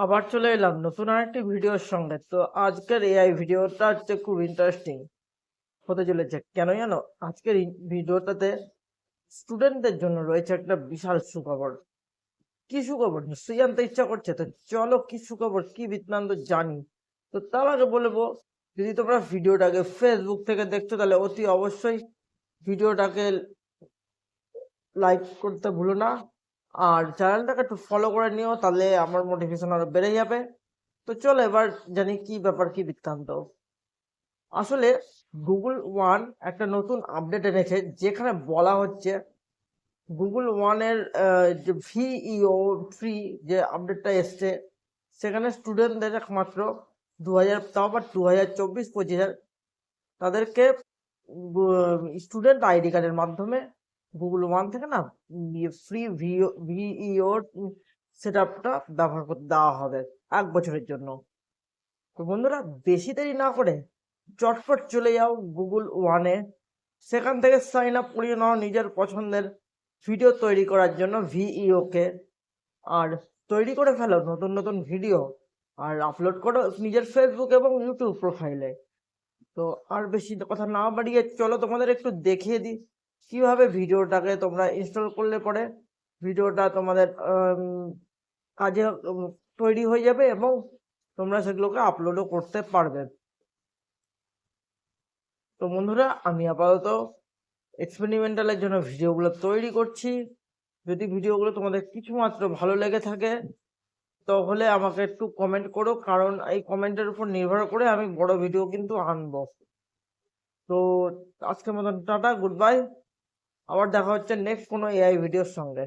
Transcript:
আবার চলে এলাম নতুন আরেকটি ভিডিওর সঙ্গে। তো আজকের এআই ভিডিওটা হচ্ছে খুব ইন্টারেস্টিং হতে চলেছে। কেন জানো? আজকের ভিডিওটাতে স্টুডেন্টদের জন্য রয়েছে একটা বিশাল সুখবর। কি সুখবর নিশ্চয়ই জানতে ইচ্ছা করছে, তো চলো কি সুখবর কি বৃত্তান্ত জানি। তো তার আগে বলবো, যদি তোমরা ভিডিওটাকে ফেসবুক থেকে দেখছো তাহলে অতি অবশ্যই ভিডিওটাকে লাইক করতে ভুলো না, আর চ্যানেলটাকে একটু ফলো করে নিও, তাহলে আমার মোটিভেশন আরো বেড়ে যাবে। তো চলো এবার জানি কি ব্যাপার কি বৃত্তান্ত। আসলে গুগল ওয়ান একটা নতুন আপডেট এনেছে, যেখানে বলা হচ্ছে গুগল ওয়ানের যে ভিইও 3 যে আপডেটটা এসছে, সেখানে স্টুডেন্টদের একমাত্র 2000, তাও আবার 2024-25 তাদেরকে স্টুডেন্ট আইডি কার্ডের মাধ্যমে গুগল ওয়ান থেকে না ফ্রি ভিইও সেট আপটা ব্যবহার করতে দেওয়া হবে 1 বছরের জন্য। তো বন্ধুরা, বেশি দেরি না করে চটপট চলে যাও গুগল ওয়ানে, সেখান থেকে সাইন আপ করিয়ে নাও নিজের পছন্দের ভিডিও তৈরি করার জন্য ভিইও কে, আর তৈরি করে ফেলো নতুন নতুন ভিডিও, আর আপলোড করো নিজের ফেসবুক এবং ইউটিউব প্রোফাইলে। তো আর বেশি কথা না বাড়িয়ে চলো তোমাদের একটু দেখিয়ে দিই কিভাবে ভিডিওটাকে তোমরা ইনস্টল করলে পরে ভিডিওটা তোমাদের কাজে তৈরি হয়ে যাবে এবং তোমরা সেগুলোকে আপলোডও করতে পারবে। তো বন্ধুরা, আমি আপাতত এক্সপেরিমেন্টালের জন্য ভিডিওগুলো তৈরি করছি। যদি ভিডিওগুলো তোমাদের কিছুমাত্র ভালো লেগে থাকে তাহলে আমাকে একটু কমেন্ট করো, কারণ এই কমেন্টের উপর নির্ভর করে আমি বড় ভিডিও কিন্তু আনবো। তো আজকের মতন টাটা, গুড বাই। আবার দেখা হচ্ছে নেক্সট কোনো এআই ভিডিওর সঙ্গে।